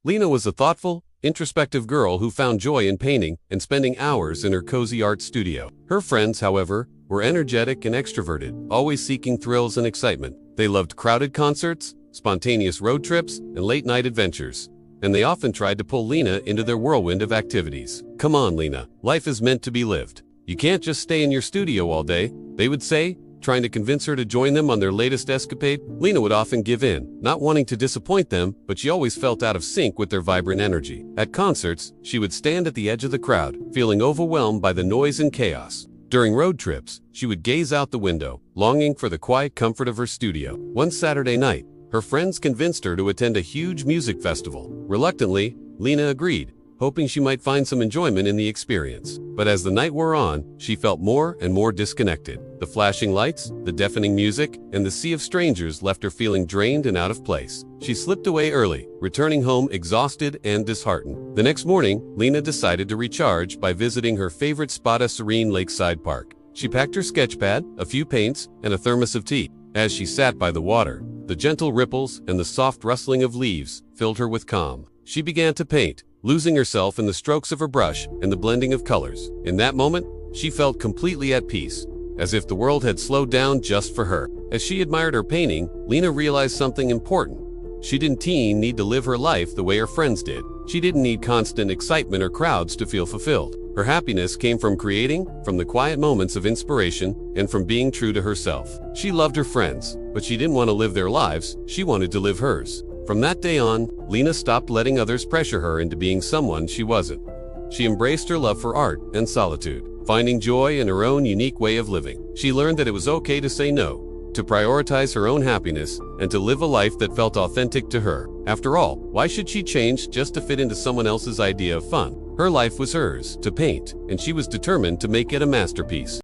Lena was a thoughtful, introspective girl who found joy in painting and spending hours in her cozy art studio. Her friends, however, were energetic and extroverted, always seeking thrills and excitement. They loved crowded concerts, spontaneous road trips, and late-night adventures. And they often tried to pull Lena into their whirlwind of activities. "Come on, Lena, life is meant to be lived. You can't just stay in your studio all day," they would say, trying to convince her to join them on their latest escapade. Lena would often give in, not wanting to disappoint them, but she always felt out of sync with their vibrant energy. At concerts, she would stand at the edge of the crowd, feeling overwhelmed by the noise and chaos. During road trips, she would gaze out the window, longing for the quiet comfort of her studio. One Saturday night, her friends convinced her to attend a huge music festival. Reluctantly, Lena agreed, hoping she might find some enjoyment in the experience. But as the night wore on, she felt more and more disconnected. The flashing lights, the deafening music, and the sea of strangers left her feeling drained and out of place. She slipped away early, returning home exhausted and disheartened. The next morning, Lena decided to recharge by visiting her favorite spot, a serene lakeside park. She packed her sketchpad, a few paints, and a thermos of tea. As she sat by the water, the gentle ripples and the soft rustling of leaves filled her with calm. She began to paint, losing herself in the strokes of her brush and the blending of colors. In that moment, she felt completely at peace, as if the world had slowed down just for her. As she admired her painting, Lena realized something important. She didn't need to live her life the way her friends did. She didn't need constant excitement or crowds to feel fulfilled. Her happiness came from creating, from the quiet moments of inspiration, and from being true to herself. She loved her friends, but she didn't want to live their lives, she wanted to live hers. From that day on, Lena stopped letting others pressure her into being someone she wasn't. She embraced her love for art and solitude, finding joy in her own unique way of living. She learned that it was okay to say no, to prioritize her own happiness, and to live a life that felt authentic to her. After all, why should she change just to fit into someone else's idea of fun? Her life was hers to paint, and she was determined to make it a masterpiece.